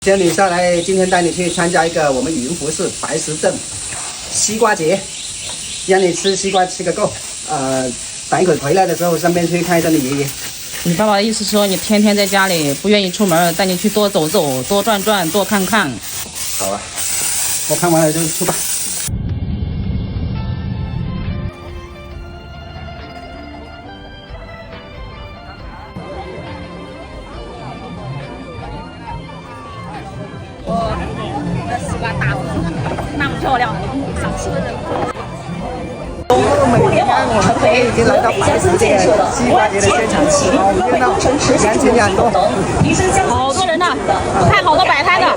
今天下来，今天带你去参加一个我们云浮市白石镇西瓜节，让你吃西瓜吃个够。等一会回来的时候，顺便去看一下你爷爷。你爸爸的意思说你天天在家里不愿意出门，带你去多走走、多转转、多看看。好啊，我看完了就出发。那西瓜大那么漂亮，想吃的人。每天我们已经来到白石这个西瓜节的现场，好热闹，人群很多，好多人呢，看好多摆摊的，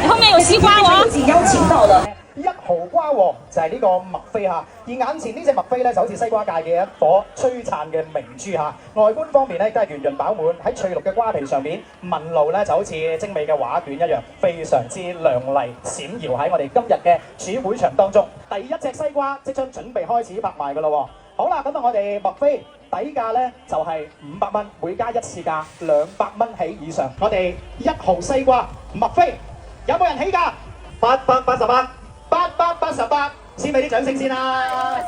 后面有西瓜王。邀請到了1號瓜王就係呢個麥飛嚇，而眼前呢隻麥飛咧就好似西瓜界嘅一顆璀璨嘅明珠嚇，外觀方面咧都係圓潤飽滿，喺翠綠嘅瓜皮上面紋路咧就好似精美嘅畫卷一樣，非常之亮麗閃耀喺我哋今日嘅主會場當中。第一隻西瓜即將準備開始拍賣㗎咯喎！好啦，咁啊我哋麥飛底價咧就係500蚊，每加一次價200蚊起以上。我哋1號西瓜麥飛有冇人起價？888。888，先俾啲掌聲先啦！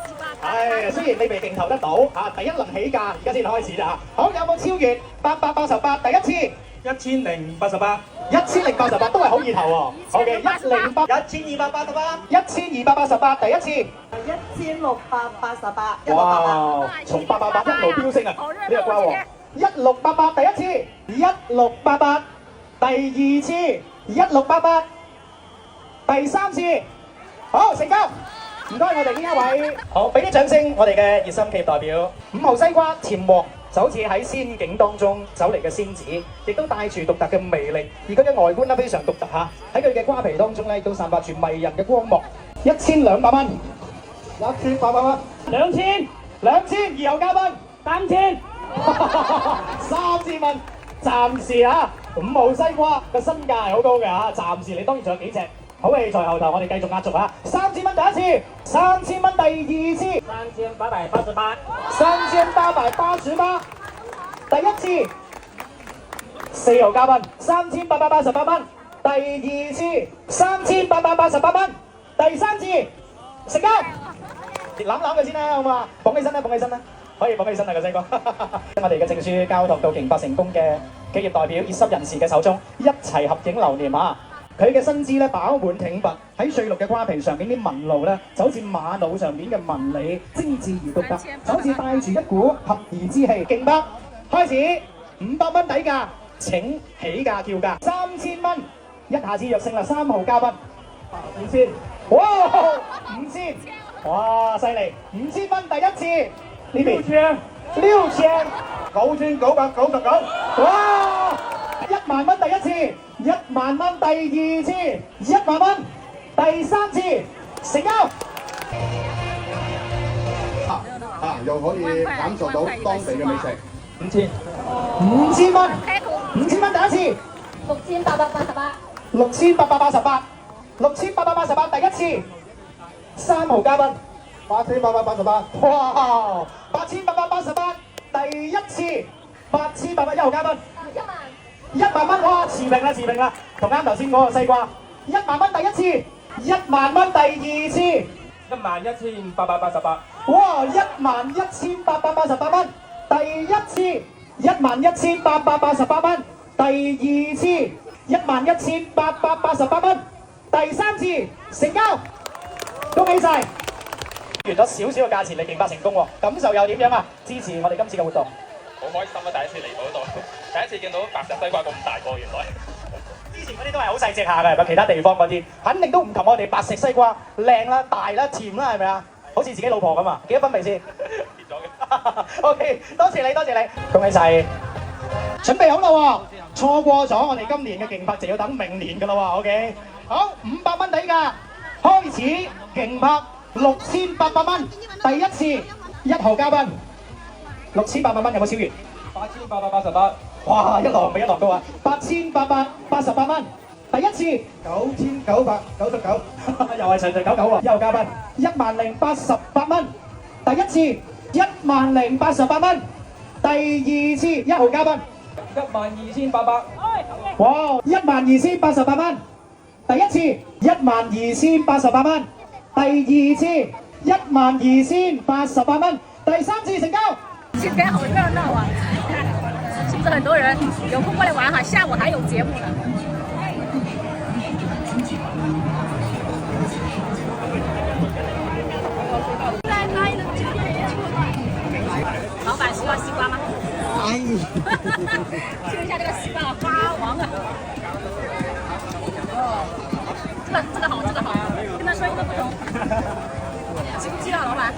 係，雖然你未競投得到嚇，第一輪起價而家先開始咋。好，有冇超越888第一次？1088，1088都係好意頭喎。好嘅，1288，1288第一次。1688，哇！從888一路飆升啊！呢個瓜王1688第一次，1688第二次，1688第三次。好，成交！唔該我哋呢一位，好，俾啲掌聲我哋嘅熱心企業代表。5號西瓜甜黃就好似喺仙境當中走嚟嘅仙子，亦都帶住獨特嘅魅力，而佢嘅外觀咧非常獨特嚇，喺佢嘅瓜皮當中咧亦都散發住迷人嘅光芒。1200蚊，1800蚊，2000，二號嘉賓3000， 3000蚊，暫時嚇5號西瓜嘅身價係好高嘅嚇，暫時你當然仲有幾隻。好戲在後頭，我哋繼續壓軸啊！3000蚊第一次，3000蚊第二次，3888，3888第一次，4號嘉賓3888蚊，第二次3888蚊，第三次成交，攬佢先啦，好嘛？捧起身啦，可以捧起身啦個西瓜。我哋嘅證書交託到競拍成功嘅企業代表、熱心人士嘅手中，一齊合影留念啊！佢嘅身姿咧飽滿挺拔，喺翠綠嘅瓜皮上面啲紋路咧就好似瑪瑙上面嘅紋理，精緻而獨特，就好似帶住一股合宜之氣。競拍開始，500蚊底價，請起價叫價，3000蚊，一下子躍升啦！3號嘉賓，5000，哇，5000，哇，犀利，5000蚊第一次，呢邊6999，哇！10000蚊第一次，10000蚊第二次，10000蚊第三次，成交。又可以感受到當地嘅美食。5000蚊，5000蚊第一次，6888第一次，3號嘉賓8888，哇，8888第一次，8881號嘉賓，10000蚊，哇，持平啦，同啱頭先嗰個西瓜，10000蚊第一次，10000蚊第二次，11888，哇，11888蚊，第一次，11888蚊，第二次，11888蚊，第三次，成交，恭喜晒！完咗少少嘅價錢，你競拍成功喎，感受又點樣啊？支持我哋今次嘅活動。好開心啊！第一次嚟到度，第一次見到白石西瓜咁大個，原來。之前嗰啲都係好細隻下嘅，其他地方嗰啲肯定都唔及我哋白石西瓜靚啦、大啦、甜啦，係咪啊？好似自己老婆咁啊！幾多分未先？結咗嘅。OK， 多謝你，恭喜晒！準備好啦喎，錯過咗我哋今年嘅競拍就要等明年㗎啦喎。OK， 好，500蚊底價，開始競拍6800蚊，第一次1號嘉賓，6800蚊有冇超越？8888，哇！一浪比一浪高啊！8888蚊，第一次9999，又係長長久久喎。1號嘉賓10088蚊，第一次10088蚊，第二次1號嘉賓12800。哇！12,088蚊，第一次12,088蚊，第二次12,088蚊，第三次成交。今天好热闹啊！是不是很多人有空过来玩哈？下午还有节目呢。老板喜欢西瓜吗？哎，听一下这个西瓜花王啊！这个好，这个好，跟他声音都不同。几个老板？